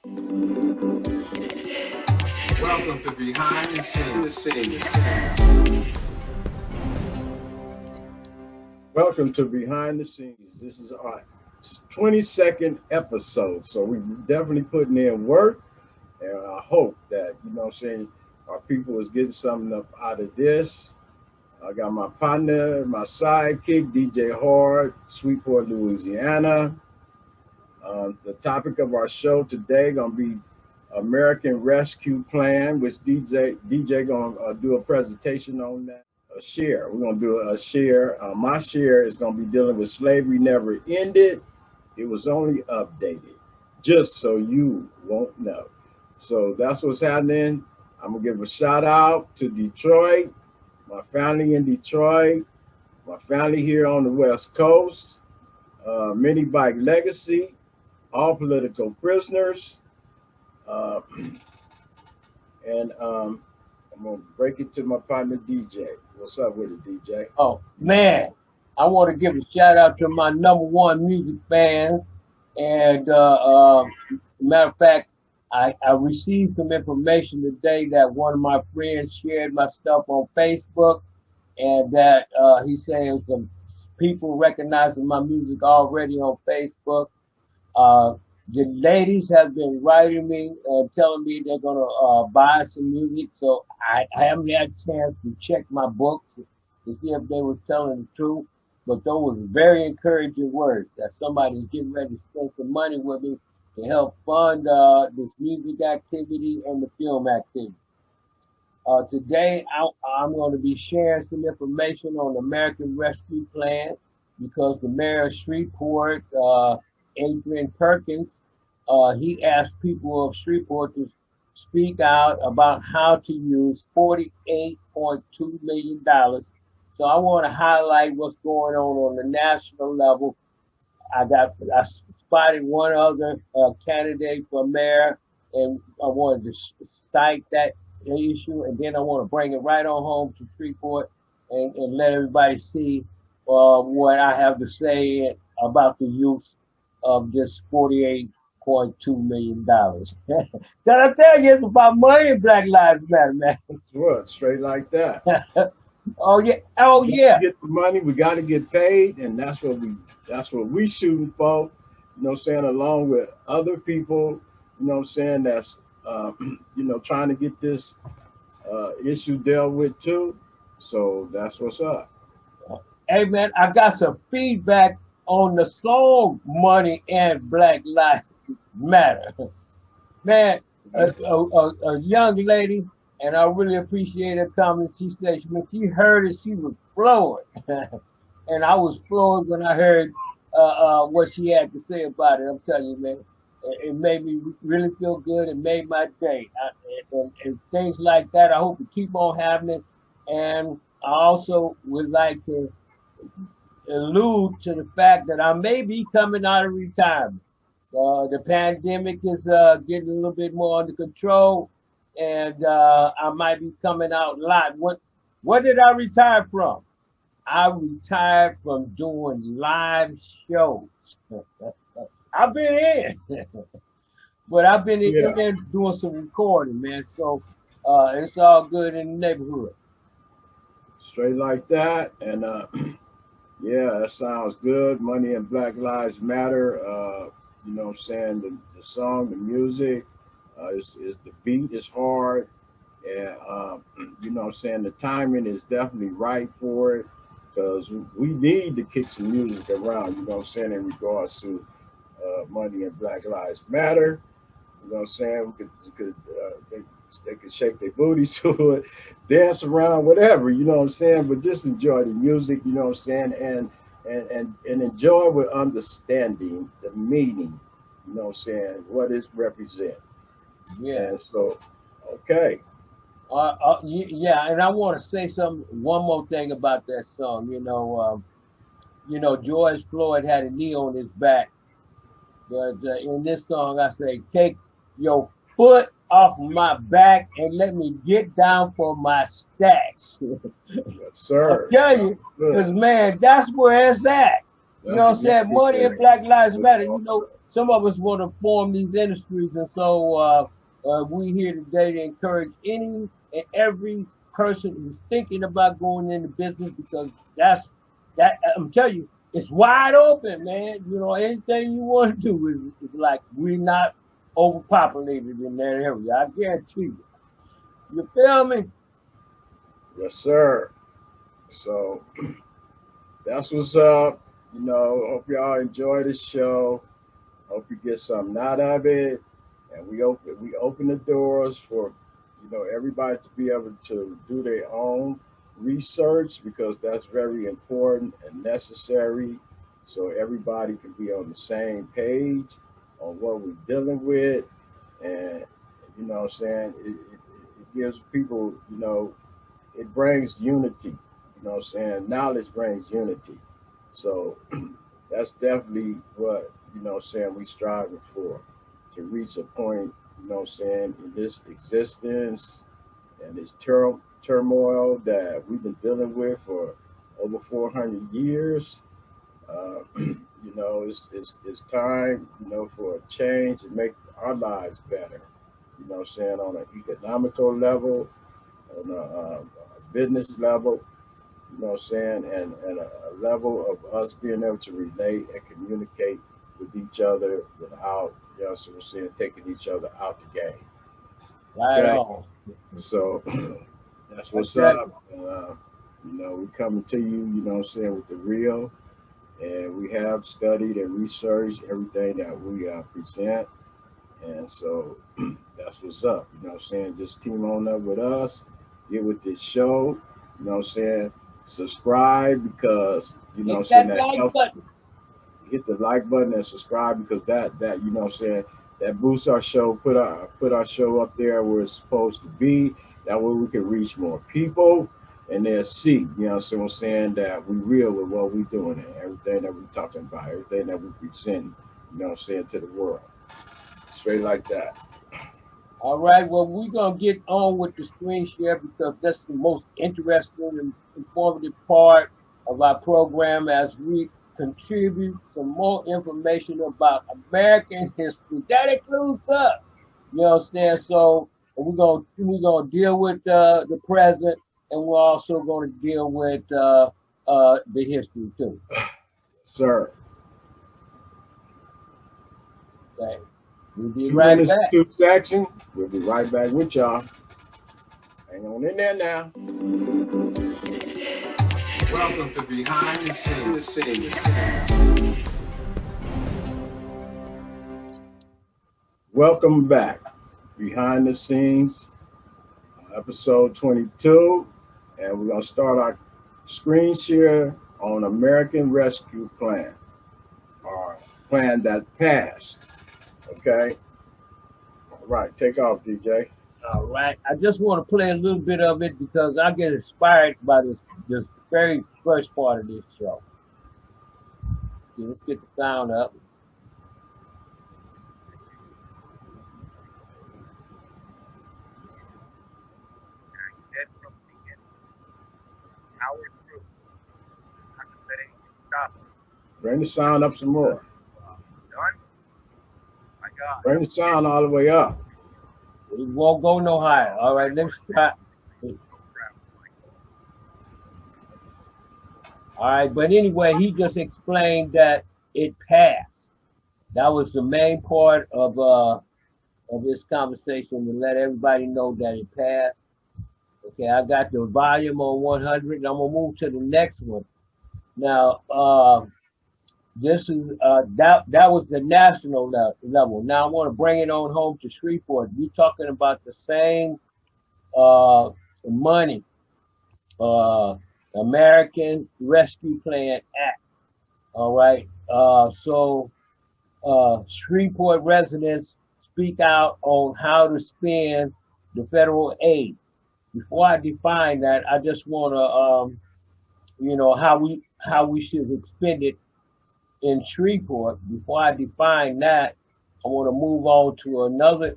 Welcome to Behind the Scenes. Welcome to Behind the Scenes. This is our 22nd episode, so we're definitely putting in work, and I hope that, our people is getting something up out of this. I got my partner, my sidekick, DJ Hard, Shreveport, Louisiana. The topic of our show today going to be American Rescue Plan, which DJ gonna do a presentation on that. A share. We're gonna do a share. My share is gonna be dealing with slavery never ended. It was only updated, just so you won't know. So that's what's happening. I'm gonna give a shout out to Detroit, my family in Detroit, my family here on the West Coast, Mini Bike Legacy, all political prisoners. I'm gonna break it to my partner DJ. What's up with it, DJ? Oh man, I want to give a shout out to my #1 music fan. And matter of fact, I received some information today that one of my friends shared my stuff on Facebook, and that he's saying some people recognizing my music already on Facebook. The ladies have been writing me and telling me they're gonna buy some music, so I haven't had a chance to check my books to see if they were telling the truth. But those were very encouraging words that somebody's getting ready to spend some money with me to help fund this music activity and the film activity. Today, I'm going to be sharing some information on the American Rescue Plan because the mayor of Shreveport, Adrian Perkins, he asked people of Shreveport to speak out about how to use $48.2 million. So I want to highlight what's going on the national level. I spotted one other candidate for mayor, and I wanted to cite that issue, and then I want to bring it right on home to Shreveport and let everybody see what I have to say about the use of this $48.2 million. Did I tell you it's about money and Black Lives Matter, man? What? Straight like that. Oh yeah. Get the money, we got to get paid, and that's what we shooting for. Along with other people, that's trying to get this issue dealt with too. So that's what's up. Hey man, I got some feedback on the song "Money and Black Lives Matter." Man, a young lady, and I really appreciate her comment. She said when she heard it, she was floored, and I was floored when I heard what she had to say about it. I'm telling you, man, it made me really feel good. It made my day, and things like that. I hope to keep on happening, and I also would like to allude to the fact that I may be coming out of retirement. The pandemic is getting a little bit more under control, and I might be coming out a lot. What did I retire from? I retired from doing live shows. I've been in, but I've been in doing some recording, man. So it's all good in the neighborhood. Straight like that, and yeah, that sounds good. Money and Black Lives Matter. The song, the music, is the beat is hard, and the timing is definitely right for it, because we need to kick some music around. In regards to money and Black Lives Matter. We could they could shake their booty to it, dance around, whatever. But just enjoy the music. And enjoy with understanding the meaning. What it represents. Yeah. And so, okay. Yeah, and I want to say one more thing about that song. George Floyd had a knee on his back, but in this song I say, take your foot off my back and let me get down for my stacks. Yes, sir. I tell you, because man, that's where it's at. Money and Black Lives Matter. some of us want to form these industries, and so we here today to encourage any and every person who's thinking about going into business, because that I'm telling you, it's wide open, man. You know, anything you want to do is like, we're not overpopulated in that area. I guarantee you. You feel me? Yes, sir. So that's what's up. You know, hope y'all enjoy the show. Hope you get something out of it. And we open the doors for, you know, everybody to be able to do their own research, because that's very important and necessary, so everybody can be on the same page on what we're dealing with. And you know what I'm saying, it gives people, you know, it brings unity. You know what I'm saying, knowledge brings unity. So that's definitely what, you know what I'm saying, we striving for, to reach a point, you know what I'm saying, in this existence and this turmoil that we've been dealing with for over 400 years. You know, it's time, you know, for a change and make our lives better. You know what I'm saying, on an economical level, on a business level, you know what I'm saying, and a level of us being able to relate and communicate with each other without, you know what I'm saying, taking each other out the game. Right Okay? on. So that's what's up. You know, we coming to you, you know what I'm saying, with the real. And we have studied and researched everything that we present. And so that's what's up. You know what I'm saying? Just team on up with us. Get with this show. You know what I'm saying? Subscribe, because, you know what I'm saying, that helps. Hit the like button and subscribe, because that you know what I'm saying, that boosts our show, put our show up there where it's supposed to be. That way we can reach more people, and they'll see, you know what I'm saying, that we real with what we doing and everything that we talking about, everything that we present, you know what I'm saying, to the world. Straight like that. All right, well, we're going to get on with the screen share, because that's the most interesting and informative part of our program, as we contribute some more information about American history. That includes us. You know what I'm saying? So we're gonna deal with the present, and we're also going to deal with the history too. Sir. Okay. We'll be right back. 2 section. We'll be right back with y'all. Hang on in there now. Welcome to Behind the Scenes. Welcome back. Behind the Scenes, episode 22. And we're going to start our screen share on American Rescue Plan, our plan that passed. Okay? All right, take off, DJ. All right. I just want to play a little bit of it, because I get inspired by this very first part of this show. Okay, let's get the sound up. Bring the sound up some more. Bring the sound all the way up. It won't go no higher. All right, let's try. All right, but anyway, he just explained that it passed. That was the main part of this conversation, to let everybody know that it passed. Okay, I got the volume on 100, and I'm gonna move to the next one. Now, this is that was the national level. Now I want to bring it on home to Shreveport. We're talking about the same money, American Rescue Plan Act. All right. So Shreveport residents speak out on how to spend the federal aid. Before I define that, I just want to, you know, how we should expend it in Shreveport. Before I define that, I want to move on to another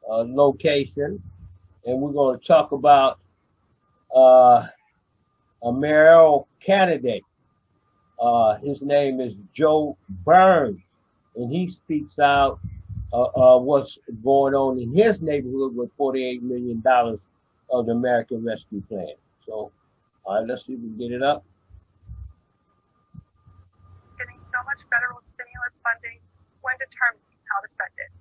location, and we're going to talk about a mayoral candidate. His name is Joe Burns. and he speaks out what's going on in his neighborhood with $48 million of the American Rescue Plan. So, all right, let's see if we can get it up. Getting so much federal stimulus funding when determining how to spend it.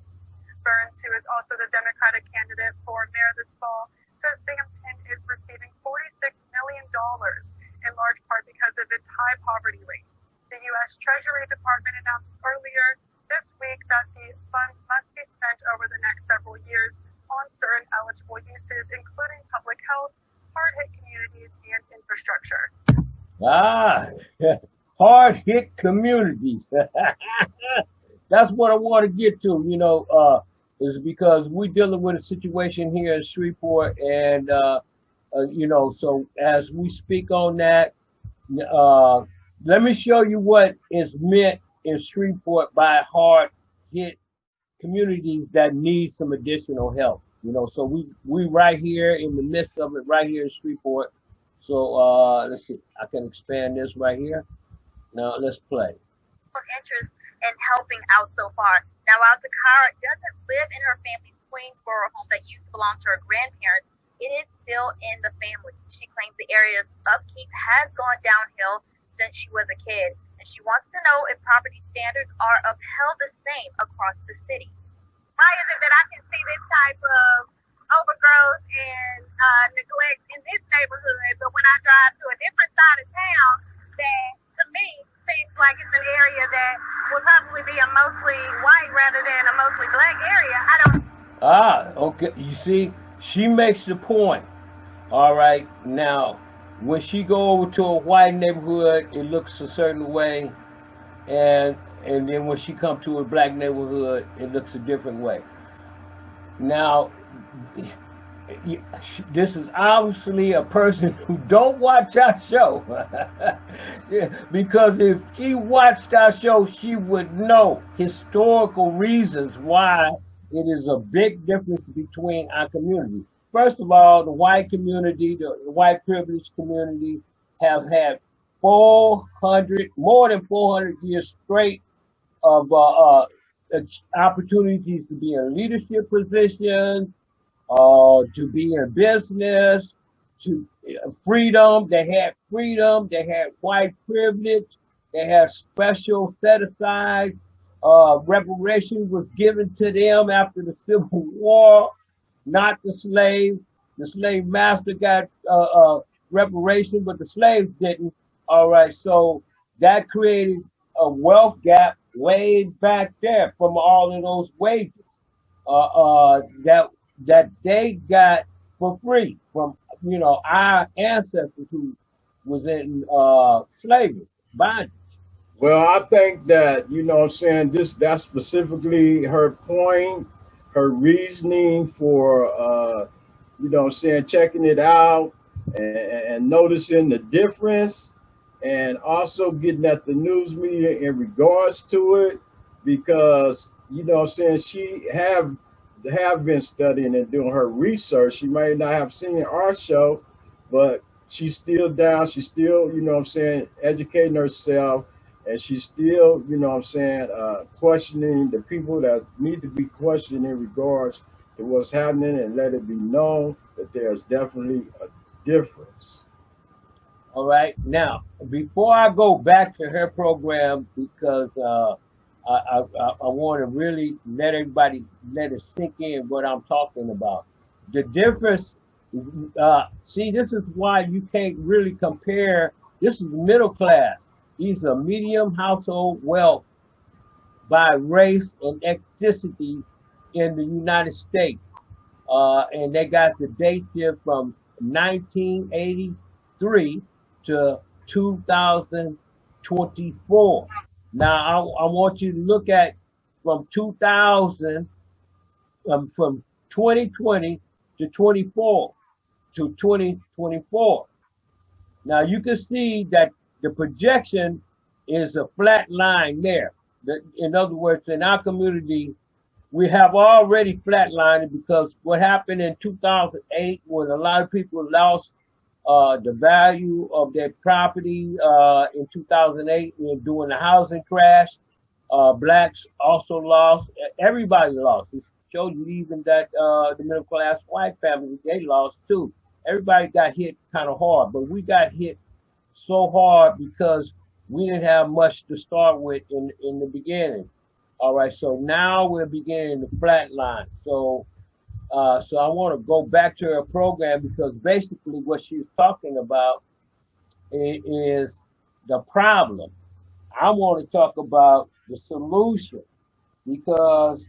Burns, who is also the Democratic candidate for mayor this fall, says Binghamton is receiving $46 million in large part because of its high poverty rate. The U.S. Treasury Department announced earlier this week that the funds must be spent over the next several years on certain eligible uses, including public health, hard-hit communities, and infrastructure. Hard-hit communities. That's what I want to get to, is because we're dealing with a situation here in Shreveport, and so as we speak on that, let me show you what is meant in Shreveport by hard hit communities that need some additional help. So we right here in the midst of it, right here in Shreveport. So let's see, I can expand this right here. Now let's play. Interest in helping out so far. Now, while Takara doesn't live in her family's Queensboro home that used to belong to her grandparents, it is still in the family. She claims the area's upkeep has gone downhill since she was a kid, and she wants to know if property standards are upheld the same across the city. Why is it that I can see this type of overgrowth and neglect in this neighborhood, but when I drive to a different side of town, that to me seems like it's an area that will probably be a mostly white rather than a mostly black area? I don't. Okay. You see, she makes the point. All right. Now, when she go over to a white neighborhood, it looks a certain way, and then when she come to a black neighborhood, it looks a different way. Now, this is obviously a person who don't watch our show. Because if she watched our show, she would know historical reasons why it is a big difference between our communities. First of all, the white community, the white privileged community, have had more than 400 years straight of opportunities to be in leadership positions, to be in business, to freedom. They had freedom. They had white privilege. They had special set aside. Reparation was given to them after the Civil War, not the slave. The slave master got reparation, but the slaves didn't. All right, so that created a wealth gap way back there from all of those wages that they got for free from our ancestors who was in slavery, bondage. Well, I think that, that's specifically her point, her reasoning for, checking it out and noticing the difference, and also getting at the news media in regards to it, because, she have been studying and doing her research. She may not have seen our show, but she's still down. She's still, educating herself, and she's still, questioning the people that need to be questioned in regards to what's happening, and let it be known that there's definitely a difference. All right. Now, before I go back to her program, because I want to really let it sink in what I'm talking about. The difference, see, this is why you can't really compare. This is middle class. These are medium household wealth by race and ethnicity in the United States. And they got the dates here from 1983 to 2024. Now, I want you to look at from 2000, from 2020 to 2024. Now, you can see that the projection is a flat line there. In other words, in our community, we have already flatlined because what happened in 2008 when a lot of people lost the value of their property in 2008 during the housing crash. Blacks also lost. Everybody lost. It showed you even that the middle class white families, they lost too. Everybody got hit kind of hard, but we got hit so hard because we didn't have much to start with in the beginning. All right, so now we're beginning to flatline. So I want to go back to her program because basically what she's talking about is the problem. I want to talk about the solution because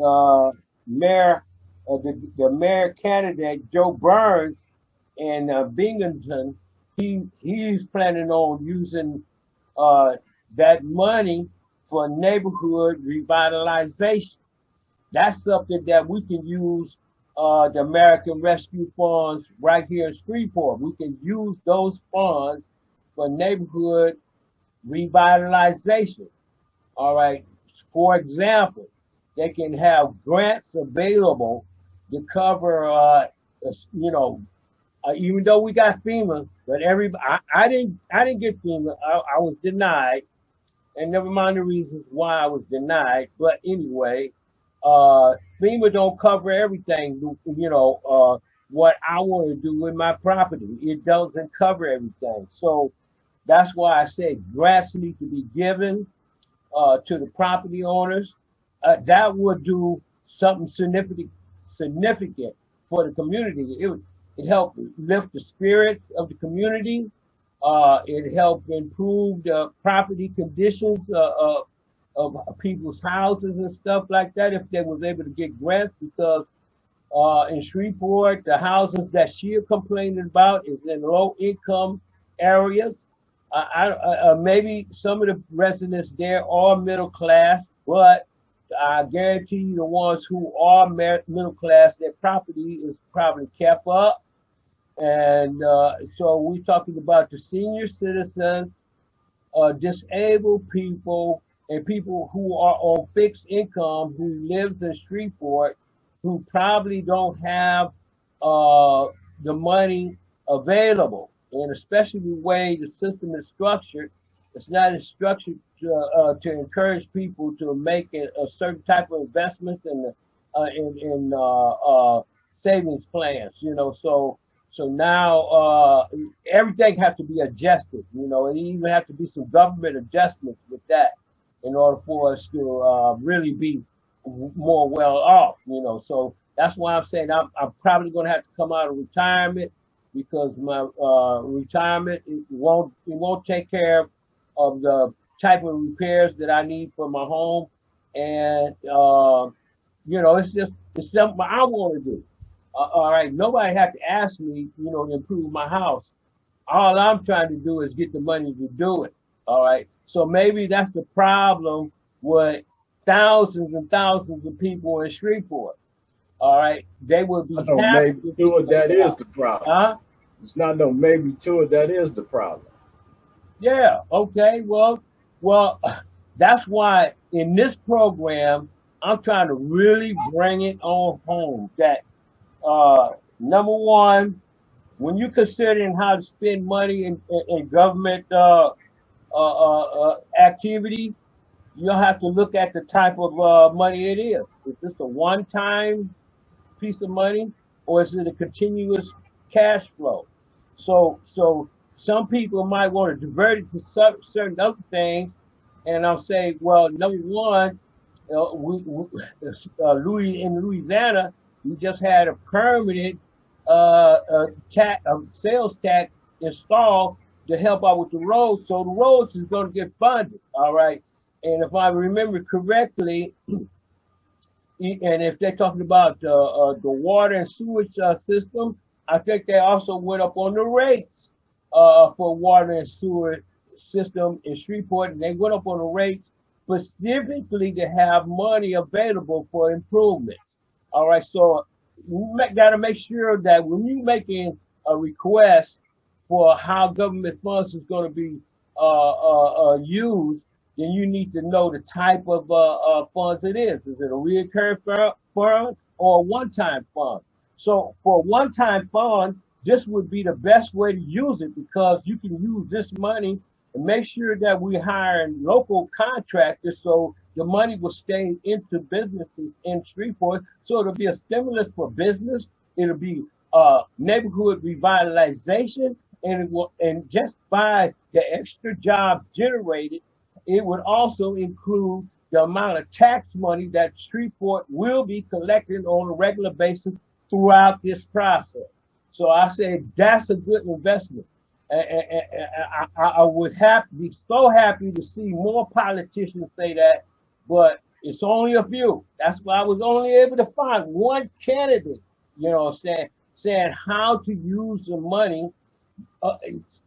uh, mayor, the mayor candidate Joe Burns in Binghamton, he's planning on using uh, that money for neighborhood revitalization. That's something that we can use the American Rescue Funds right here in Shreveport. We can use those funds for neighborhood revitalization. All right. For example, they can have grants available to cover, you know, even though we got FEMA, but I didn't get FEMA. I was denied, and never mind the reasons why I was denied. But anyway, FEMA don't cover everything. You know, what I want to do with my property, it doesn't cover everything. So that's why I say grants need to be given to the property owners. That would do something significant for the community. It helped lift the spirits of the community. It helped improve the property conditions of people's houses and stuff like that if they was able to get grants because in Shreveport, the houses that she is complaining about is in low income areas. Maybe some of the residents there are middle class, but I guarantee you the ones who are middle class, their property is probably kept up. And so we're talking about the senior citizens, disabled people, and people who are on fixed income who lives in Shreveport who probably don't have the money available. And especially the way the system is structured, it's not structured to encourage people to make a certain type of investments in savings plans. You know, so now everything has to be adjusted. You know, and even have to be some government adjustments with that in order for us to really be more well off. You know, so that's why I'm saying I'm probably going to have to come out of retirement because my retirement it won't take care of the type of repairs that I need for my home, and you know it's something I want to do. All right, nobody had to ask me, you know, to improve my house. All I'm trying to do is get the money to do it. All right, so maybe that's the problem with thousands and thousands of people in Shreveport. All right, they will be No, happy maybe to to get it, that paid is out. the problem. Huh? It's not no maybe to it, that is the problem. Yeah. Okay. Well, that's why in this program, I'm trying to really bring it on home that number one, when you considering how to spend money in government activity, you'll have to look at the type of money it is. Is this a one-time piece of money, or is it a continuous cash flow? So some people might want to divert it to certain other things, and I'll say, well, number one, Louis in Louisiana, we just had a permanent sales tax installed to help out with the roads, so the roads is going to get funded. All right, and if I remember correctly, and if they're talking about the water and sewage system, I think they also went up on the rates for water and sewer system in Shreveport, and they went up on the rates specifically to have money available for improvements. All right, so we got to make sure that when you're making a request for how government funds is going to be used, then you need to know the type of funds it is. Is it a recurring fund or a one-time fund? So for a one-time fund, this would be the best way to use it because you can use this money and make sure that we hiring local contractors so the money will stay into businesses in Shreveport. So it'll be a stimulus for business. It'll be neighborhood revitalization, and it will, and just by the extra jobs generated, it would also include the amount of tax money that Shreveport will be collecting on a regular basis throughout this process. So I say that's a good investment. I would have to be so happy to see more politicians say that, but it's only a few. That's why I was only able to find one candidate, saying how to use the money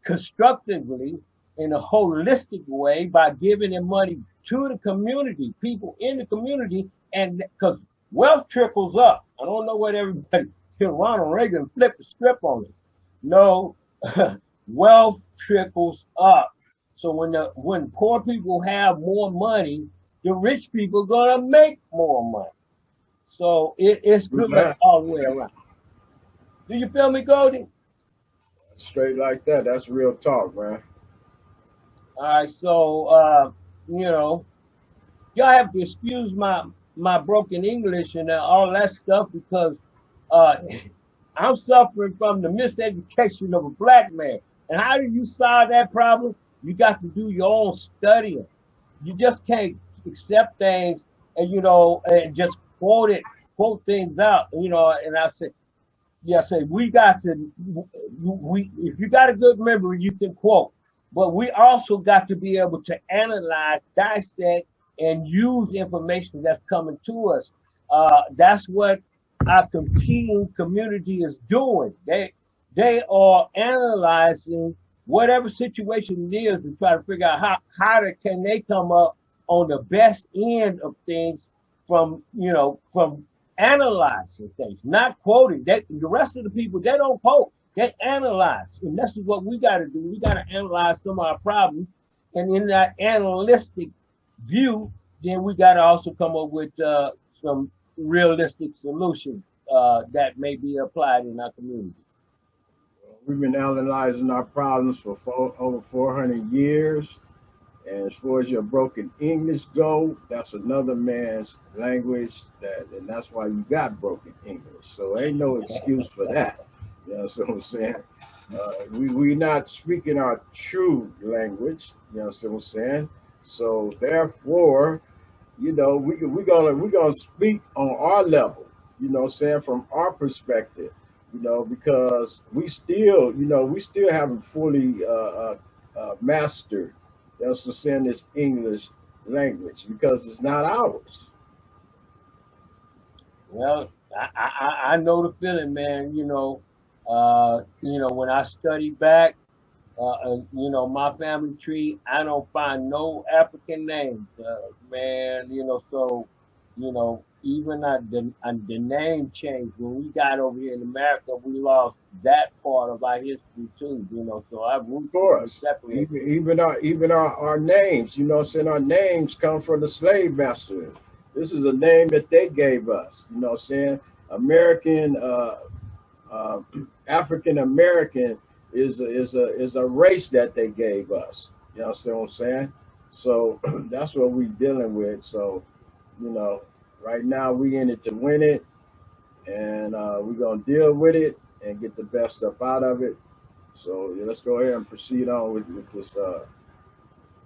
constructively in a holistic way by giving the money to the community, people in the community, and because wealth trickles up. I don't know what everybody, Ronald Reagan flipped the script on it. No, wealth trickles up. So when poor people have more money, the rich people are gonna make more money. So it's good all the way around. Do you feel me, Goldee? Straight like that. That's real talk, man. All right, so y'all have to excuse my broken English and all that stuff because I'm suffering from the miseducation of a black man. And how do you solve that problem? You got to do your own studying. You just can't accept things and just quote things out. And I say we got to. If you got a good memory, you can quote. But we also got to be able to analyze, dissect, and use information that's coming to us. That's what our competing community is doing. They are analyzing whatever situation it is and try to figure out how can they come up on the best end of things from analyzing things, not quoting. The rest of the people, they don't quote. They analyze, and this is what we got to do. We got to analyze some of our problems, and in that analytic view, then we got to also come up with some realistic solutions that may be applied in our community. We've been analyzing our problems for over 400 years, and as far as your broken English go, that's another man's language, and that's why you got broken English. So ain't no excuse for that. You know what I'm saying? We're not speaking our true language. You know what I'm saying? So therefore, we're gonna speak on our level. You know what I'm saying? From our perspective. Because we still haven't fully mastered. You know what I'm saying? This English language because it's not ours. Well, I know the feeling, man. When I study back, my family tree, I don't find no African names, man. Even the name change. When we got over here in America, we lost that part of our history too. So I root for us. Even our names. You know what I'm saying? Our names come from the slave masters. This is a name that they gave us. You know what I'm saying? American. African American is a race that they gave us. You know what I'm saying? So that's what we're dealing with. So, right now we in it to win it, and we're gonna deal with it and get the best stuff out of it. So let's go ahead and proceed on with this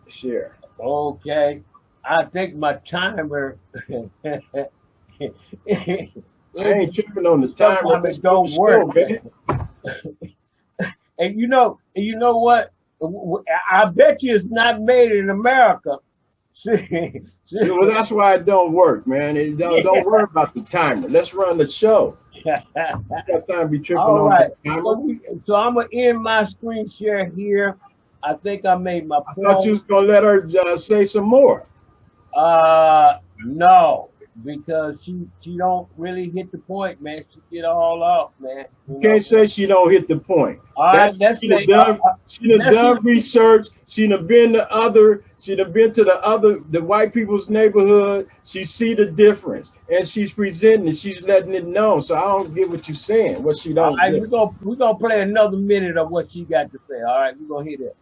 share. Okay, I think my timer. I ain't tripping on the timer. It don't work. And you know what? I bet you it's not made in America. Well, that's why it don't work, man. Don't worry about the timer. Let's run the show. Got time to be tripping all on right. the timer. So I'm gonna end my screen share here. I think I made my point. I thought you was gonna let her say some more. No. Because she don't really hit the point, man. She get all off, man. You can't say she don't hit the point. All right, let's say she done research. She done been to the white people's neighborhood. She see the difference, and she's presenting it. She's letting it known. So I don't get what you're saying. What she don't. All right, we're gonna play another minute of what she got to say. All right, we're gonna hear that.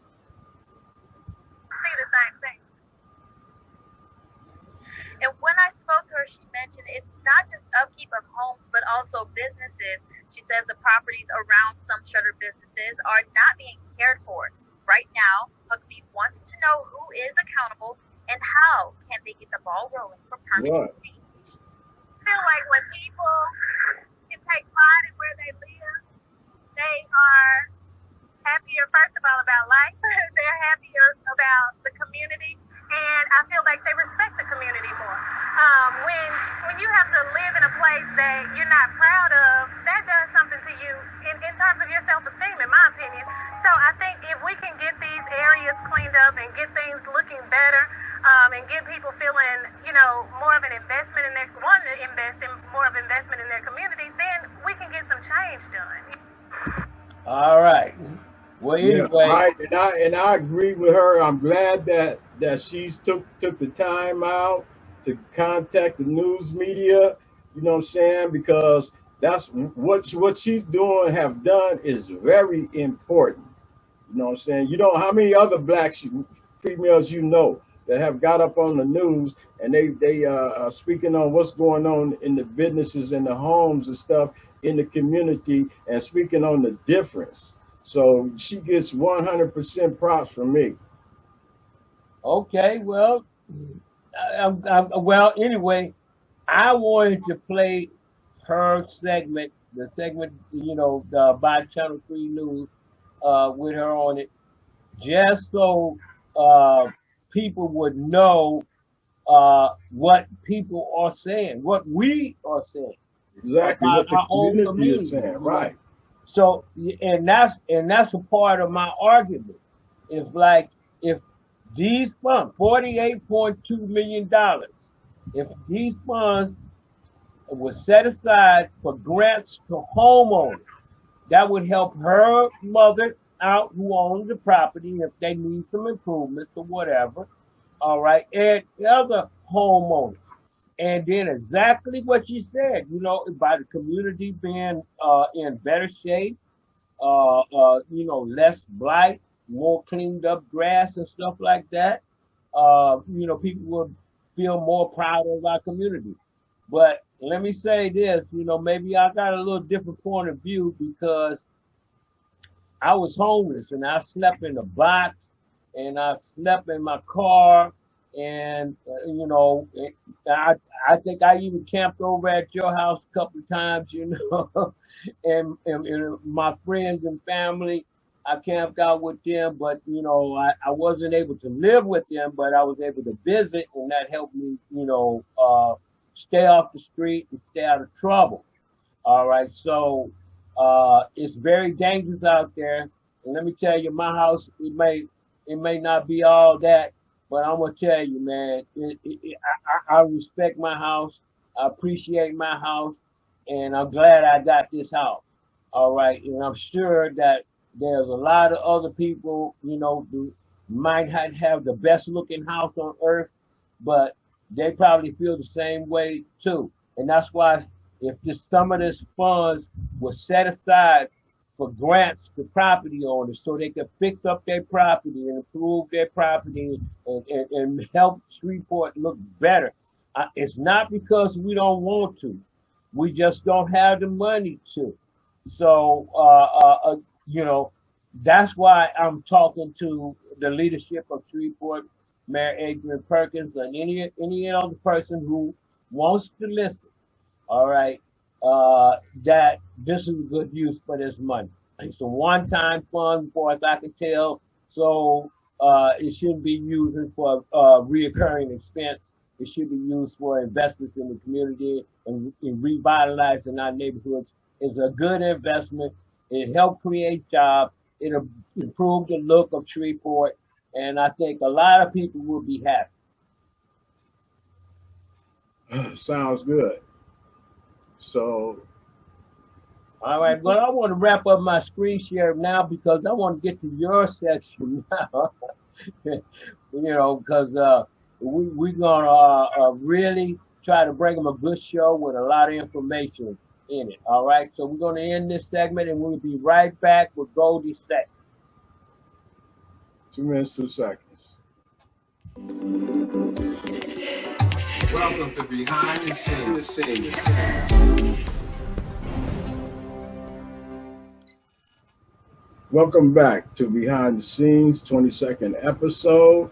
And when I spoke to her, she mentioned it's not just upkeep of homes, but also businesses. She says the properties around some shuttered businesses are not being cared for. Right now, Huckabee wants to know who is accountable and how can they get the ball rolling for permanent Right. change. I feel like when people can take pride in where they live, they are happier, first of all, about life. They're happier about the community, and I feel like they respect the community more. When you have to live in a place that you're not proud of, that does something to you in terms of your self-esteem, in my opinion. So I think if we can get these areas cleaned up and get things looking better, and get people feeling, more of an investment in their, more of investment in their community, then we can get some change done. All right. Well, Yeah, anyway, right. And I agree with her. I'm glad that she's took the time out to contact the news media. You know what I'm saying? Because that's what she's doing, have done, is very important. You know what I'm saying? You know how many other black females that have got up on the news and they are speaking on what's going on in the businesses and the homes and stuff in the community and speaking on the difference. So she gets 100% props from me. okay. Well, well, anyway, I wanted to play her segment, the segment, by Channel 3 News, with her on it, just so people would know what people are saying, what we are saying Exactly about what the our own community is community. saying. Right. So, and that's a part of my argument. It's like if these funds, $48.2 million, if these funds was set aside for grants to homeowners, that would help her mother out who owns the property if they need some improvements or whatever. All right, and other homeowners. And then exactly what you said, by the community being in better shape, less blight, more cleaned up grass and stuff like that. People will feel more proud of our community. But let me say this, maybe I got a little different point of view because I was homeless and I slept in a box and I slept in my car and I think I even camped over at your house a couple of times, and my friends and family, I camped out with them, but I wasn't able to live with them, but I was able to visit, and that helped me, stay off the street and stay out of trouble. All right, so it's very dangerous out there. And let me tell you, my house, it may not be all that, but I'm gonna tell you, man, I respect my house. I appreciate my house, and I'm glad I got this house. All right, and I'm sure that there's a lot of other people, who might not have the best looking house on earth, but they probably feel the same way too. And that's why if some of this funds was set aside for grants to property owners so they could fix up their property and improve their property and help Shreveport look better. It's not because we don't want to. We just don't have the money to. So, that's why I'm talking to the leadership of Shreveport, Mayor Adrian Perkins, and any other person who wants to listen. All right, that this is a good use for this money. It's a one-time fund, as far as I can tell, so it shouldn't be used for reoccurring expense. It should be used for investments in the community and in revitalizing our neighborhoods. It's a good investment. It helped create jobs. It'll improve the look of Shreveport, and I think a lot of people will be happy. Sounds good. So, all right, well, I want to wrap up my screen share now because I want to get to your section now. Because we're going to really try to bring them a good show with a lot of information in it. All right, so we're going to end this segment and we'll be right back with Goldee Sec. 2 minutes, 2 seconds. Welcome to Behind the Scenes. Welcome back to Behind the Scenes, 22nd episode.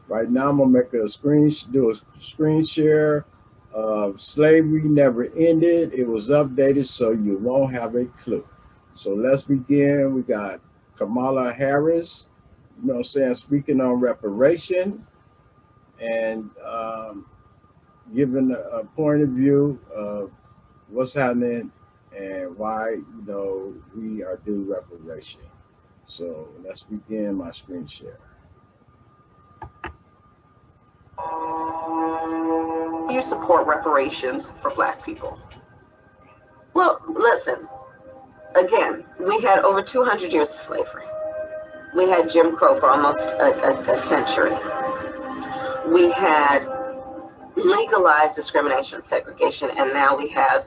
Right now, I'm gonna make do a screen share of Slavery Never Ended. It was updated so you won't have a clue. So let's begin. We got Kamala Harris, speaking on reparation and giving a point of view of what's happening and why, we are due reparation. So let's begin my screen share. You support reparations for Black people? Well, listen, again, we had over 200 years of slavery. We had Jim Crow for almost a century. We had legalized discrimination, segregation, and now we have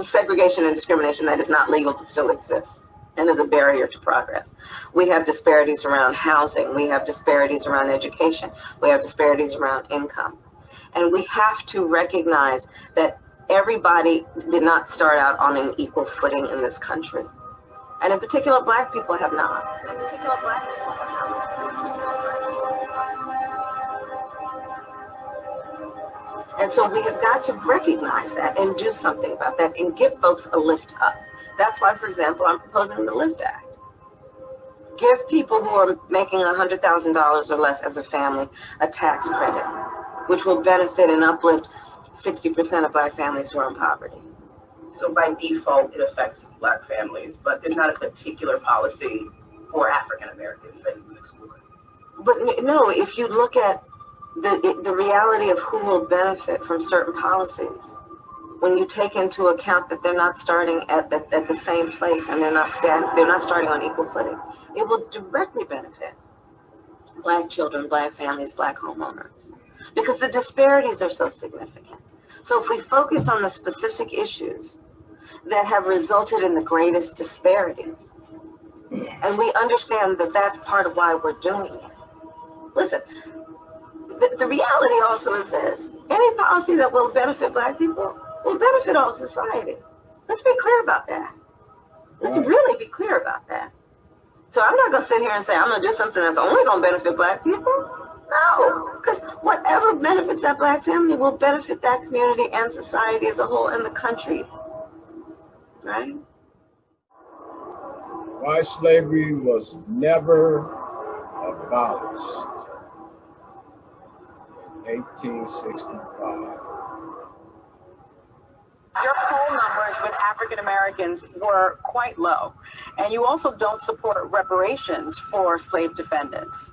segregation and discrimination that is not legal but still exists and is a barrier to progress. We have disparities around housing. We have disparities around education. We have disparities around income. And we have to recognize that everybody did not start out on an equal footing in this country. And in particular, Black people have not. And so we have got to recognize that and do something about that and give folks a lift up. That's why, for example, I'm proposing the LIFT Act. Give people who are making $100,000 or less as a family a tax credit, which will benefit and uplift 60% of Black families who are in poverty. So by default, it affects Black families, but there's not a particular policy for African Americans that you would exclude. But no, if you look at the reality of who will benefit from certain policies, when you take into account that they're not starting at the same place and they're not starting on equal footing, it will directly benefit Black children, Black families, Black homeowners, because the disparities are so significant. So if we focus on the specific issues that have resulted in the greatest disparities, and we understand that that's part of why we're doing it. Listen, the reality also is this: any policy that will benefit Black people will benefit all society. Let's be clear about that. Let's really be clear about that. So I'm not going to sit here and say I'm going to do something that's only going to benefit Black people. No, because whatever benefits that Black family will benefit that community and society as a whole in the country. Right? Why slavery was never abolished in 1865. Your poll numbers with African Americans were quite low, and you also don't support reparations for slave descendants.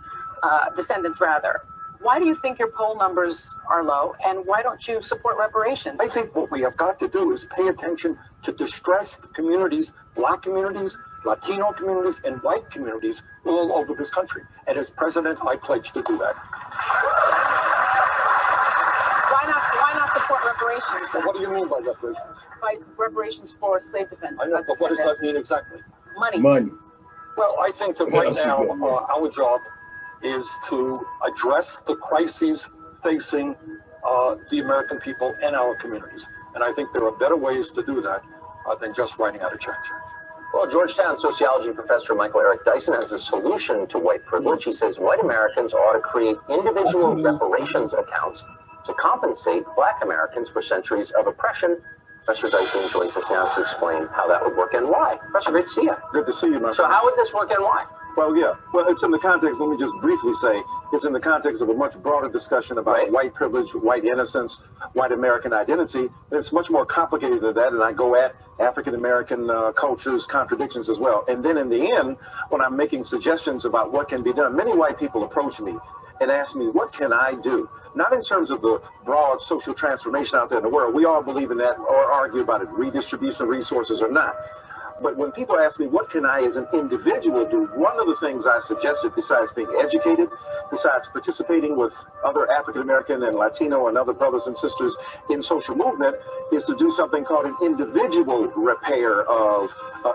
Why do you think your poll numbers are low, and why don't you support reparations? I think what we have got to do is pay attention to distressed communities, Black communities, Latino communities, and white communities all over this country. And as president, I pledge to do that. Why not support reparations? Well, what do you mean by reparations? By reparations for slave descendants. I know, but what does that mean exactly? Money. Well, I think that right now our job is to address the crises facing the American people and our communities. And I think there are better ways to do that than just writing out a check. Well, Georgetown sociology professor Michael Eric Dyson has a solution to white privilege. He says white Americans ought to create individual reparations accounts to compensate Black Americans for centuries of oppression. Professor Dyson joins us now to explain how that would work and why. Professor, great to see you. Good to see you, my friend. So how would this work and why? Well, it's in the context, let me just briefly say, it's in the context of a much broader discussion about white privilege, white innocence, white American identity. And it's much more complicated than that, and I go at African American cultures, contradictions as well. And then in the end, when I'm making suggestions about what can be done, many white people approach me and ask me, what can I do? Not in terms of the broad social transformation out there in the world. We all believe in that or argue about it, redistribution of resources or not. But when people ask me, what can I as an individual do, one of the things I suggested, besides being educated, besides participating with other African American and Latino and other brothers and sisters in social movement, is to do something called an individual repair of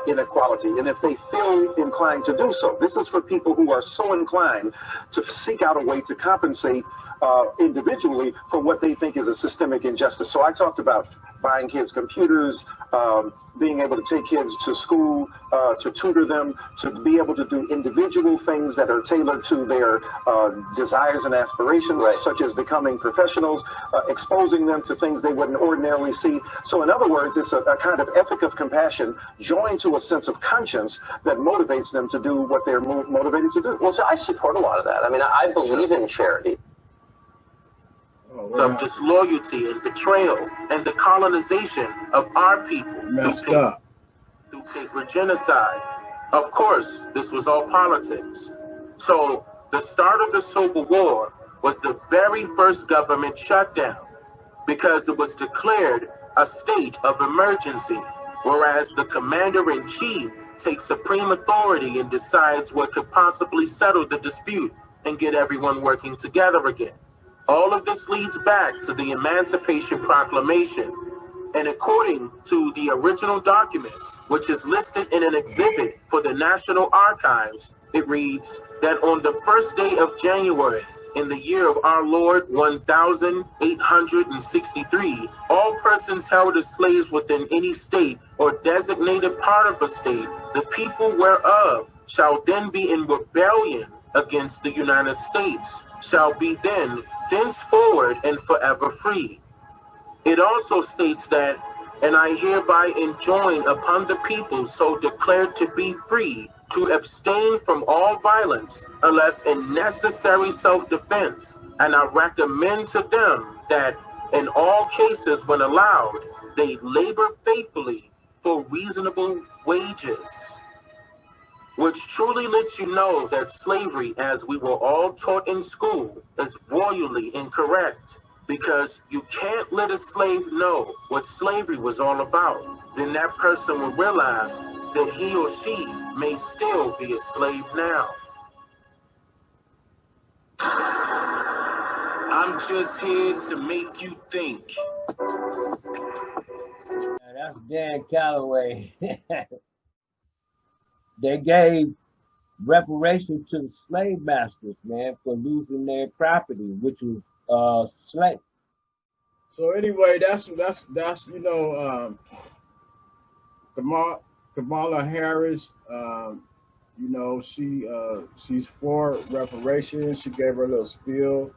inequality. And if they feel inclined to do so, this is for people who are so inclined to seek out a way to compensate individually for what they think is a systemic injustice. So I talked about buying kids computers, being able to take kids to school, to tutor them, to be able to do individual things that are tailored to their desires and aspirations, such as becoming professionals, exposing them to things they wouldn't ordinarily see. So in other words, it's a kind of ethic of compassion joined to a sense of conscience that motivates them to do what they're motivated to do. Well, so I support a lot of that. I mean, I believe in charity. Of disloyalty and betrayal and the colonization of our people through paper genocide. Of course, this was all politics. So the start of the Civil War was the very first government shutdown because it was declared a state of emergency, whereas the commander-in-chief takes supreme authority and decides what could possibly settle the dispute and get everyone working together again. All of this leads back to the Emancipation Proclamation, and according to the original documents, which is listed in an exhibit for the National Archives, it reads that on the first day of January, in the year of our Lord 1863, all persons held as slaves within any state or designated part of a state, the people whereof shall then be in rebellion against the United States, shall be thenceforward and forever free. It also states that, and I hereby enjoin upon the people so declared to be free to abstain from all violence unless in necessary self-defense, and I recommend to them that in all cases when allowed, they labor faithfully for reasonable wages. Which truly lets you know that slavery, as we were all taught in school, is royally incorrect. Because you can't let a slave know what slavery was all about. Then that person will realize that he or she may still be a slave now. I'm just here to make you think. That's Dan Calloway. They gave reparations to the slave masters, man, for losing their property, which was slave. So anyway, that's Kamala Harris. She's for reparations. She gave her a little spiel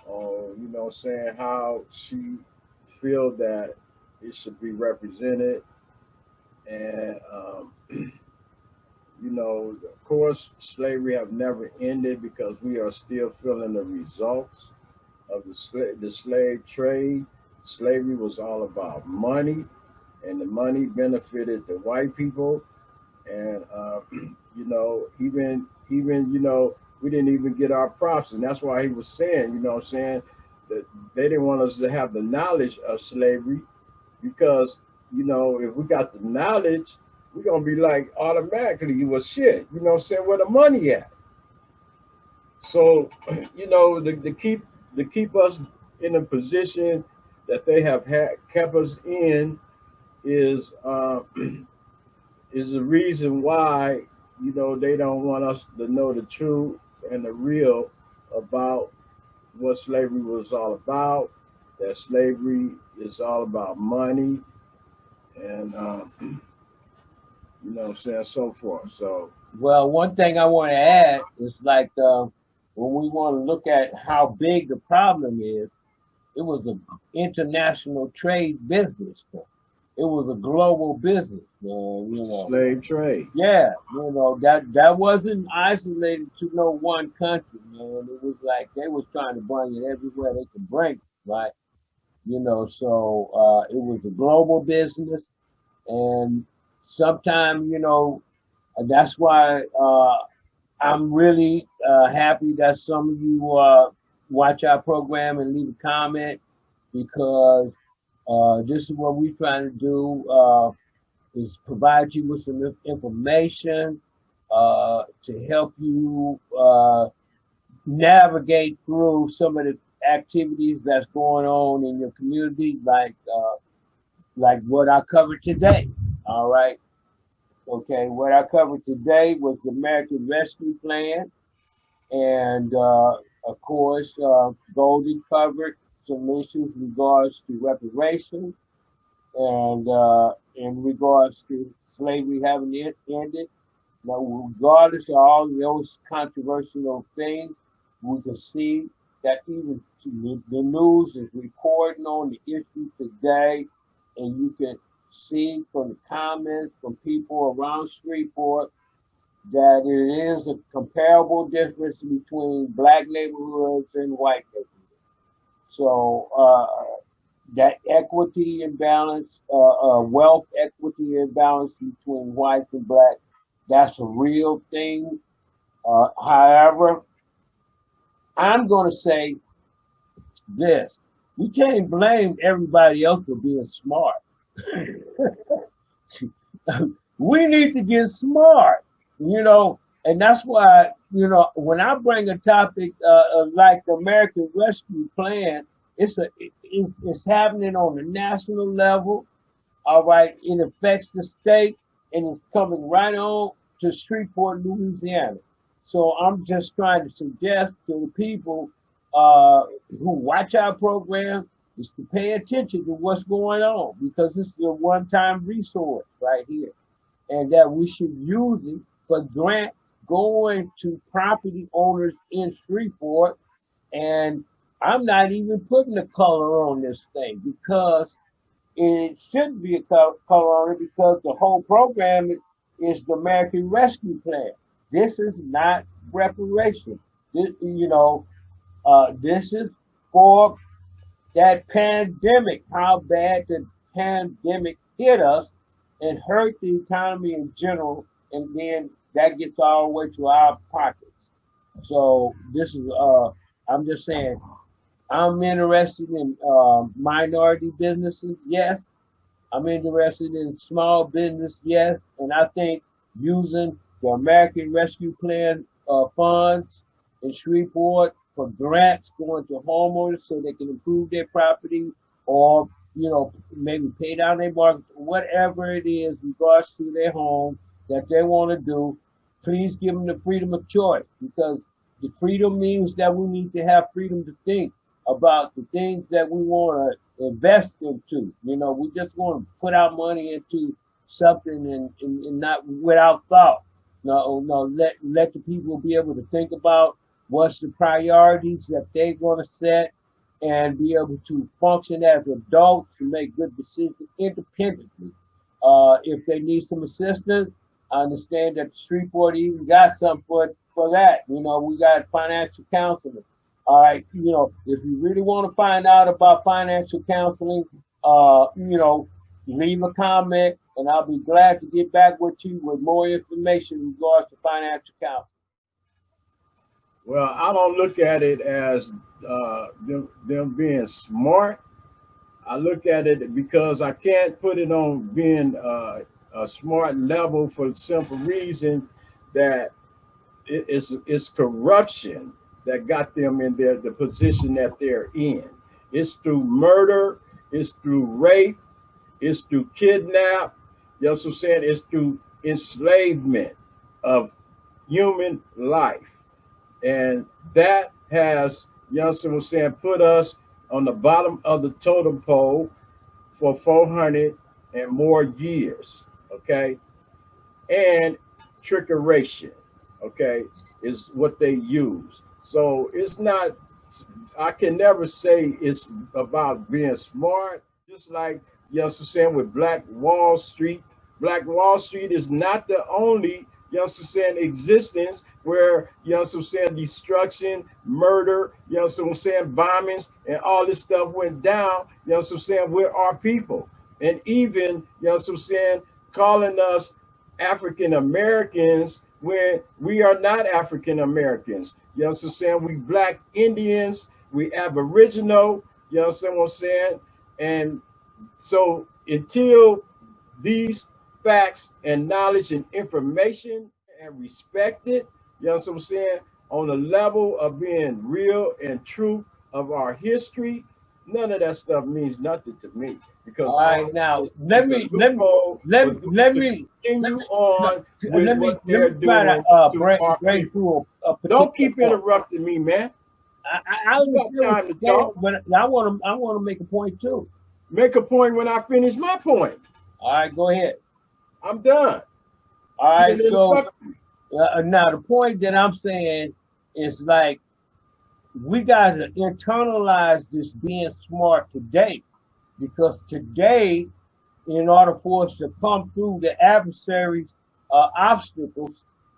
on saying how she feel that it should be represented, and of course, slavery have never ended because we are still feeling the results of the slave trade. Slavery was all about money, and the money benefited the white people. And even we didn't even get our props, and that's why he was saying, that they didn't want us to have the knowledge of slavery, because if we got the knowledge, we're gonna be like automatically you was shit. Where the money at? So to keep us in a position that they have kept us in is the reason why they don't want us to know the truth and the real about what slavery was all about. That slavery is all about money, and so forth. So, well, one thing I want to add is like when we want to look at how big the problem is, it was an international trade business. It was a global business, man. Slave trade. Yeah, that wasn't isolated to no one country, man. It was like they was trying to bring it everywhere they could bring it, right? So it was a global business, and sometimes, that's why I'm really happy that some of you watch our program and leave a comment, because this is what we're trying to do, is provide you with some information to help you navigate through some of the activities that's going on in your community, like what I covered today. All right. Okay, what I covered today was the American Rescue Plan, and Of course, Goldie covered some issues in regards to reparations and in regards to slavery having ended. Now, regardless of all those controversial things, we can see that even the news is reporting on the issue today, and you can see from the comments from people around Shreveport that it is a comparable difference between black neighborhoods and white neighborhoods. So that equity imbalance, wealth equity imbalance between whites and black, that's a real thing. However, I'm going to say this. We can't blame everybody else for being smart. We need to get smart, and that's why, when I bring a topic like the American Rescue Plan, it's happening on the national level. All right, it affects the state, and it's coming right on to Shreveport, Louisiana. So I'm just trying to suggest to the people who watch our program is to pay attention to what's going on, because this is a one-time resource right here, and that we should use it for grants going to property owners in Shreveport. And I'm not even putting a color on this thing, because it shouldn't be a color on it, because the whole program is the American Rescue Plan. This is not reparation. This is for that pandemic, how bad the pandemic hit us and hurt the economy in general, and then that gets all the way to our pockets. So this is, I'm just saying, I'm interested in minority businesses, yes. I'm interested in small business, yes. And I think using the American Rescue Plan funds in Shreveport for grants going to homeowners so they can improve their property, or maybe pay down their mortgage, whatever it is in regards to their home that they want to do. Please give them the freedom of choice, because the freedom means that we need to have freedom to think about the things that we want to invest into. We just want to put our money into something and not without thought. No, let the people be able to think about what's the priorities that they're going to set, and be able to function as adults to make good decisions independently. If they need some assistance, I understand that the Shreveport even got something for that. We got financial counseling. All right, if you really want to find out about financial counseling, leave a comment, and I'll be glad to get back with you with more information in regards to financial counseling. Well, I don't look at it as them being smart. I look at it because I can't put it on being a smart level, for the simple reason that it's corruption that got them in the position that they're in. It's through murder, it's through rape, it's through kidnap. You know what I'm saying? It's through enslavement of human life. And that has, I'm saying, put us on the bottom of the totem pole for 400 and more years, okay? And trickeration, okay, is what they use. So it's not, I can never say it's about being smart. Just like, I'm saying, with Black Wall Street is not the only, I'm saying, existence where, I'm saying, destruction, murder, I'm saying, bombings, and all this stuff went down, I'm saying, with our people. And even, I'm saying, calling us African Americans when we are not African Americans. I'm saying, we Black Indians, we Aboriginal, what I'm saying? And so until these facts and knowledge and information and respected, what I'm saying, on the level of being real and true of our history, none of that stuff means nothing to me. Because all right, now let me continue on with what they're doing to our people. Don't keep interrupting me, man. I You got understand what time to you're saying, talk. but I want to make a point too. Make a point when I finish my point. All right, go ahead. I'm done. All You right, didn't so interrupt me. now the point that I'm saying is like we got to internalize this being smart today, because today, in order for us to come through the adversaries' obstacles,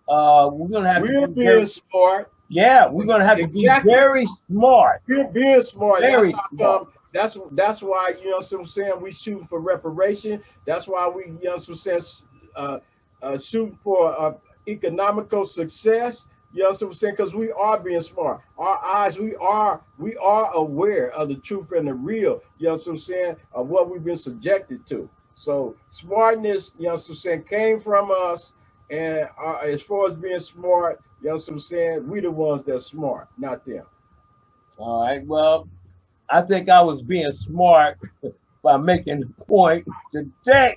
we're gonna have We're to be being very, smart. yeah, we're gonna have to be Exactly. very smart, We're being smart. very That's how smart. come. That's why, you know what I'm saying, we shooting for reparation. That's why we, you know what I'm saying, shooting for economical success. You know what I'm saying? Because we are being smart. Our eyes, we are aware of the truth and the real, you know what I'm saying, of what we've been subjected to. So smartness, you know what I'm saying, came from us. And as far as being smart, you know what I'm saying, we the ones that's smart, not them. All right. Well, I think I was being smart by making the point today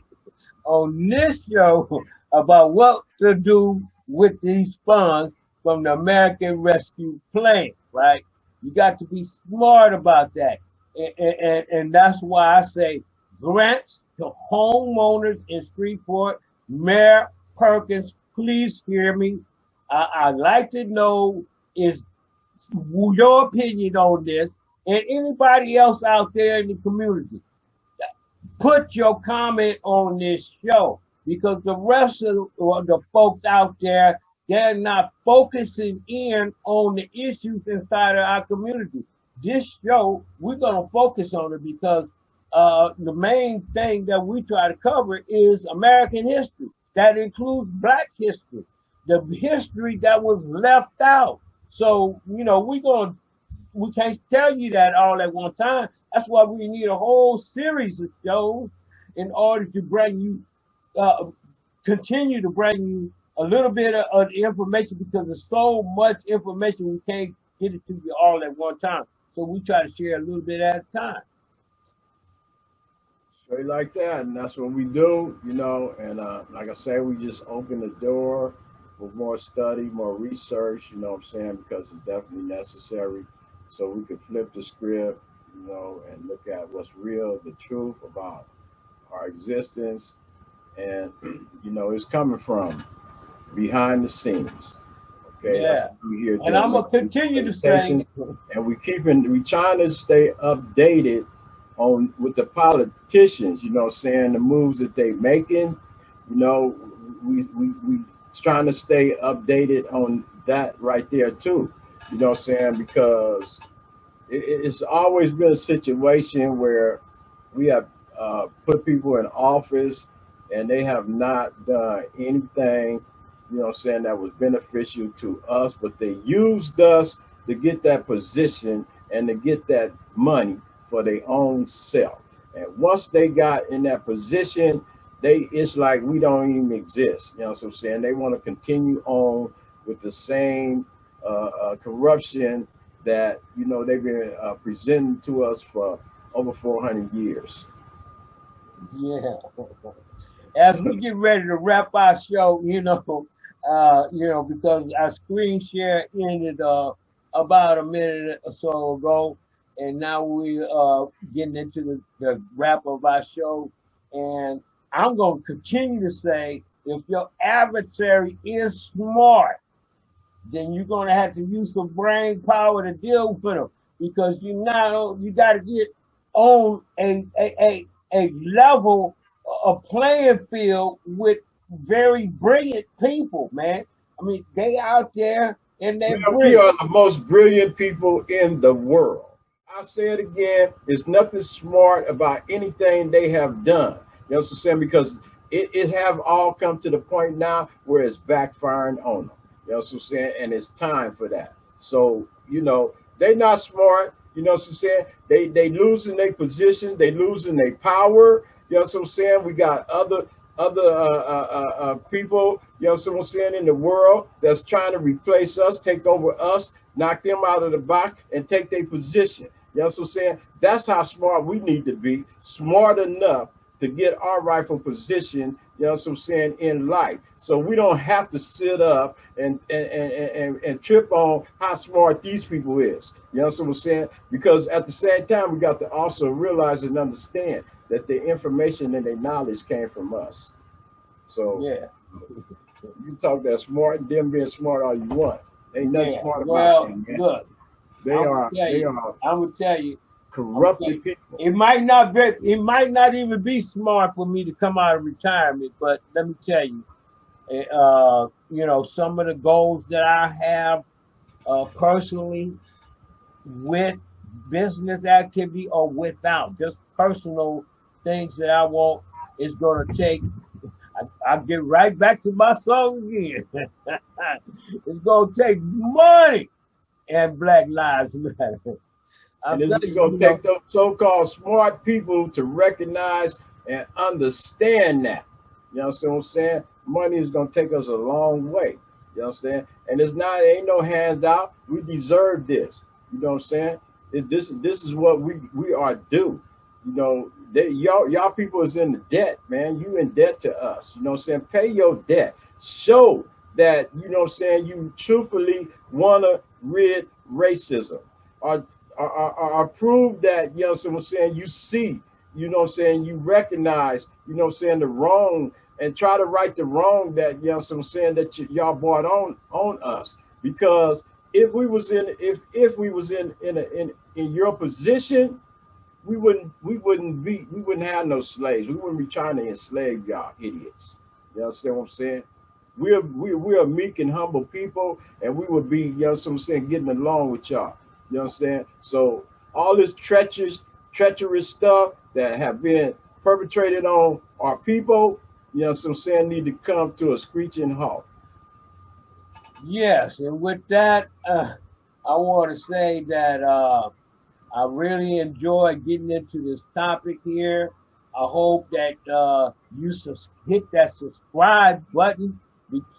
on this show about what to do with these funds from the American Rescue Plan, right? You got to be smart about that. And that's why I say grants to homeowners in Shreveport. Mayor Perkins, please hear me. I'd like to know is your opinion on this, and anybody else out there in the community. Put your comment on this show, because the rest of the folks out there, they're not focusing in on the issues inside of our community. This show, we're going to focus on it because the main thing that we try to cover is American history. That includes Black history, the history that was left out. So, you know, we can't tell you that all at one time. That's why we need a whole series of shows in order to bring you, continue to bring you a little bit of the information, because there's so much information we can't get it to you all at one time. So we try to share a little bit at a time. Straight like that, and that's what we do, you know. And like I say, we just open the door for more study, more research, you know what I'm saying, because it's definitely necessary. So we could flip the script, you know, and look at what's real, the truth about our existence. And, you know, it's coming from behind the scenes. Okay, Yeah. that's what we here And I'm gonna continue to say, and we trying to stay updated on with the politicians, you know, saying the moves that they making. You know, we trying to stay updated on that right there too. You know what I'm saying? Because it's always been a situation where we have put people in office and they have not done anything, you know what I'm saying, that was beneficial to us, but they used us to get that position and to get that money for their own self. And once they got in that position, it's like we don't even exist. You know what I'm saying? They want to continue on with the same corruption that, you know, they've been presenting to us for over 400 years. yeah. As we get ready to wrap our show, because our screen share ended about a minute or so ago, and now we getting into the wrap of our show. And I'm going to continue to say, if your adversary is smart, then you're going to have to use some brain power to deal with them, because you got to get on a level, a playing field with very brilliant people, man. I mean, they out there and they're We brilliant. are the most brilliant people in the world. I say it again, there's nothing smart about anything they have done. You know what I'm saying? Because it have all come to the point now where it's backfiring on them. You know what I'm saying? And it's time for that. So, you know, they not smart. You know what I'm saying? They losing their position. They losing their power. You know what I'm saying? We got other people, you know what I'm saying, in the world that's trying to replace us, take over us, knock them out of the box, and take their position. You know what I'm saying? That's how smart we need to be, smart enough to get our rightful position you know what I'm saying, in life. So we don't have to sit up and trip on how smart these people is. You know what I'm saying? Because at the same time, we got to also realize and understand that the information and their knowledge came from us. So Yeah. you talk that smart, them being smart all you want. Ain't nothing smart about Well, them. look, They are I'm gonna tell you, corrupted people. It might not even be smart for me to come out of retirement, but let me tell you, you know, some of the goals that I have personally with business activity or without, just personal things that I want, is going to take. I'll get right back to my song again. It's going to take money and Black Lives Matter. And it's going to take those so-called smart people to recognize and understand that. You know what I'm saying? Money is going to take us a long way. You know what I'm saying? And it ain't no handout. We deserve this. You know what I'm saying? This is what we are due. You know, y'all people is in debt, man. You in debt to us. You know what I'm saying? Pay your debt. Show that, you know what I'm saying, you truthfully want to rid racism. Or prove that, you know what I'm saying, you see, you know what I'm saying, you recognize, you know what I'm saying, the wrong, and try to right the wrong that, you know what I'm saying, that y'all brought on us. Because if we was in your position, we wouldn't have no slaves. We wouldn't be trying to enslave y'all idiots. You understand what I'm saying? We're meek and humble people, and we would be, you know what I'm saying, getting along with y'all. You understand? So all this treacherous stuff that have been perpetrated on our people, you know what I'm saying, need to come to a screeching halt. Yes, and with that, I want to say that I really enjoyed getting into this topic here. I hope that you hit that subscribe button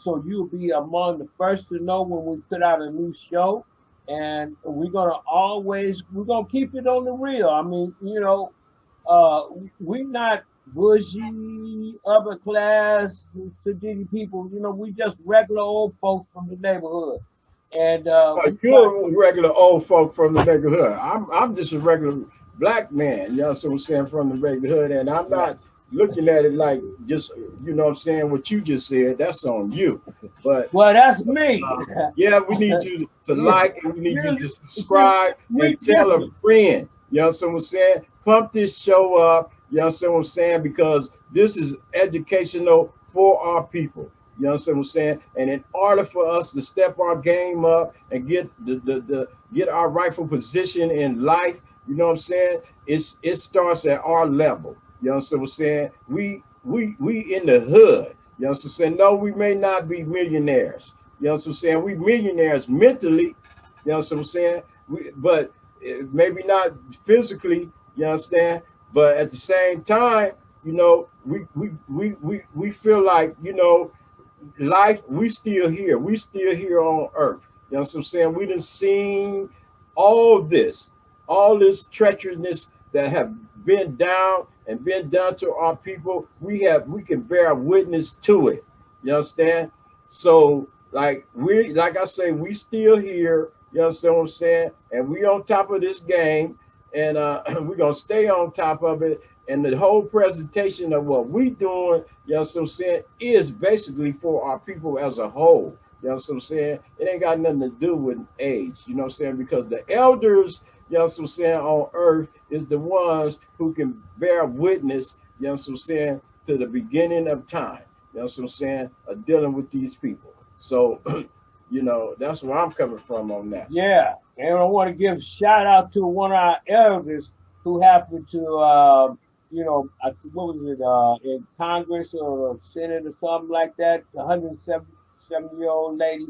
so you'll be among the first to know when we put out a new show. And we're gonna keep it on the real. I mean, you know, we're not bougie, upper class, sedity people. You know, we just regular old folks from the neighborhood. And you're regular old folk from the neighborhood. I'm just a regular black man. You know what I'm saying, from the neighborhood, and I'm not looking at it like just, you know what I'm saying, what you just said. That's on you. But well, that's me. Yeah, we need you to like, and we need you to subscribe and tell a friend. You know what I'm saying? Pump this show up. You know what I'm saying? Because this is educational for our people. You know what I'm saying? And in order for us to step our game up and get get our rightful position in life, you know what I'm saying? It starts at our level. You know what I'm saying? We in the hood. You know what I'm saying? No, we may not be millionaires. You know what I'm saying? We millionaires mentally. You know what I'm saying? But maybe not physically. You understand? But at the same time, you know, we feel like, you know, life, we still here. We still here on earth. You know what I'm saying? We done seen all this treacherousness that have been down and been done to our people. We can bear witness to it. You understand? So like I say, we still here. You understand what I'm saying? And we on top of this game, and we're gonna stay on top of it. And the whole presentation of what we doing, you know what I'm saying, is basically for our people as a whole. You know what I'm saying? It ain't got nothing to do with age, you know what I'm saying? Because the elders, you know what I'm saying, on earth is the ones who can bear witness, you know what I'm saying, to the beginning of time. You know what I'm saying, of dealing with these people. So, you know, that's where I'm coming from on that. Yeah, and I want to give a shout out to one of our elders who happened to, you know, what was it, in Congress or Senate or something like that, 107-year-old lady,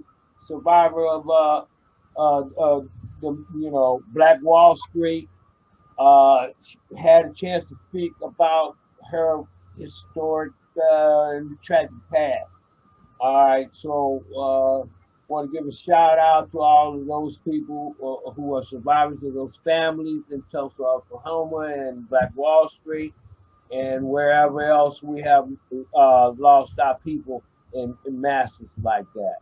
survivor of the, you know, Black Wall Street, had a chance to speak about her historic and tragic past. All right, so want to give a shout out to all of those people who are survivors of those families in Tulsa, Oklahoma, and Black Wall Street. and wherever else we have lost our people in masses like that.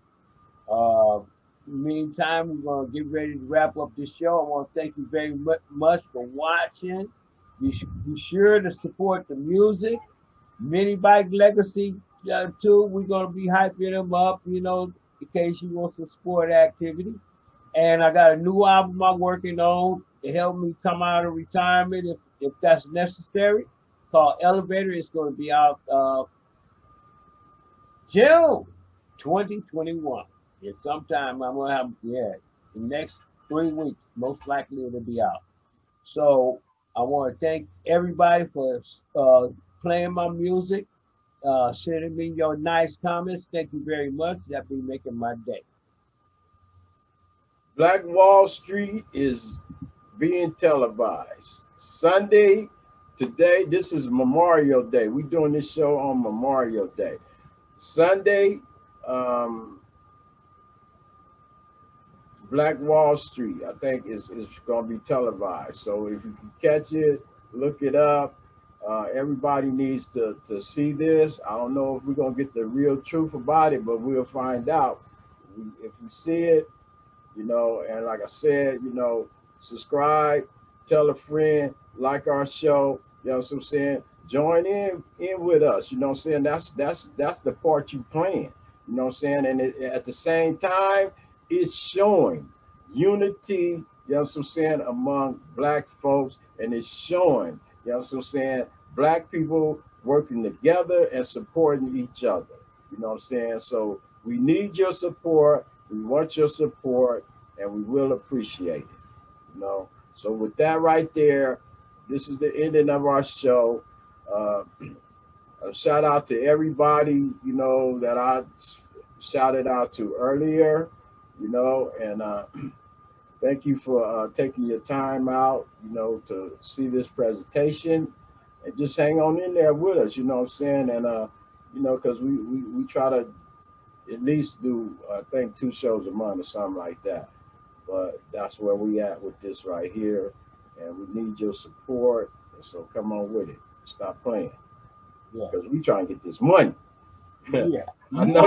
Meantime, we're going to get ready to wrap up this show. I want to thank you very much for watching. Be sure to support the music. Mini Bike Legacy, too. We're going to be hyping them up, in case you want some sport activity. And I got a new album I'm working on to help me come out of retirement if that's necessary, called Elevator. It's going to be out June 2021. Yeah, sometime I'm going to have, the next 3 weeks, most likely it'll be out. So I want to thank everybody for playing my music, sending me your nice comments. Thank you very much. That'll be making my day. Black Wall Street is being televised. Sunday, today, this is Memorial Day. We're doing this show on Memorial Day. Sunday, Black Wall Street, I think, is going to be televised. So if you can catch it, look it up. Everybody needs to see this. I don't know if we're going to get the real truth about it, but we'll find out. If we see it, and like I said, subscribe, tell a friend, like our show, you know what I'm saying? Join in with us, you know what I'm saying? That's the part you playing, you know what I'm saying? And at the same time, it's showing unity, you know what I'm saying, among Black folks, and it's showing, you know what I'm saying, Black people working together and supporting each other, you know what I'm saying? So we need your support, we want your support, and we will appreciate it, So with that right there, this is the ending of our show. A shout out to everybody, that I shouted out to earlier, and thank you for taking your time out, to see this presentation, and just hang on in there with us, you know what I'm saying? And, because we try to at least do, I think, 2 shows a month or something like that. But that's where we at with this right here, and we need your support, and so come on with it. Stop playing. Because we trying to get this money. Yeah. I know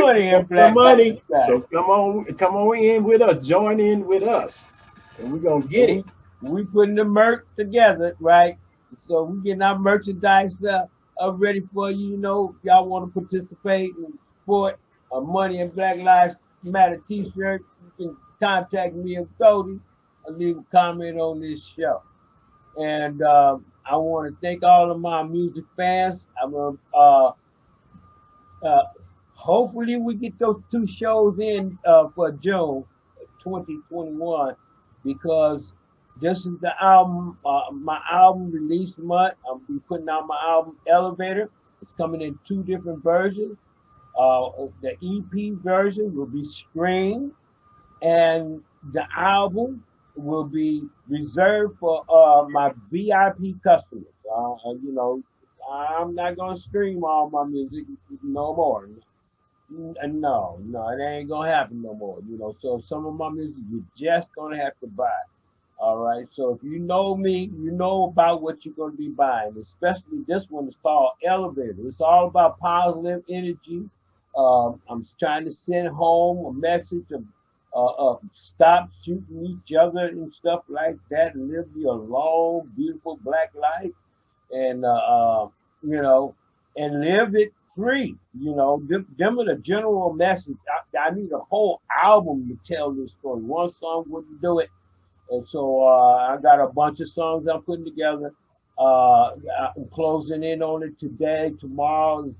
money. So come on in with us. Join in with us. And we're gonna get it. We putting the merch together, right? So we getting our merchandise ready for you. If y'all want to participate and support Money and Black Lives Matter t-shirt, you can contact me and Goldee and leave a comment on this show. And I want to thank all of my music fans. I'm gonna hopefully we get those 2 shows in for June 2021, because this is the album, my album release month. I'll be putting out my album Elevator. It's coming in 2 different versions. The EP version will be streamed, and the album will be reserved for my VIP customers. I'm not gonna stream all my music no more. No, it ain't gonna happen no more. So some of my music you're just gonna have to buy. All right. So if you know me, you know about what you're gonna be buying. Especially this one is called Elevator. It's all about positive energy. I'm trying to send home a message of stop shooting each other and stuff like that, and live your long, beautiful Black life, and and live it free. Them are the general message. I need a whole album to tell this story. One song wouldn't do it, and so I got a bunch of songs I'm putting together. I'm closing in on it today. Tomorrow is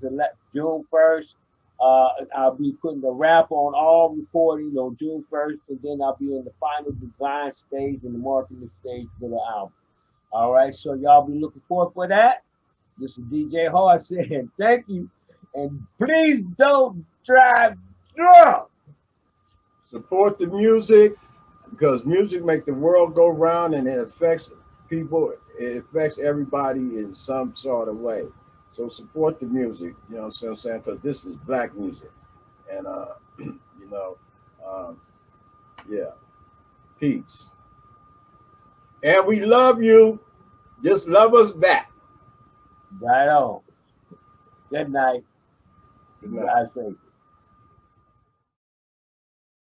June 1st. I'll be putting the wrap on all recording on June 1st, and then I'll be in the final design stage and the marketing stage for the album. All right, so y'all be looking forward for that. This is DJ Hart saying thank you, and please don't drive drunk. Support the music, because music makes the world go round, and it affects people. It affects everybody in some sort of way. So support the music, you know what I'm saying? Because this is Black music. And, peace. And we love you. Just love us back. Right on. Good night. Good night. Drive safe.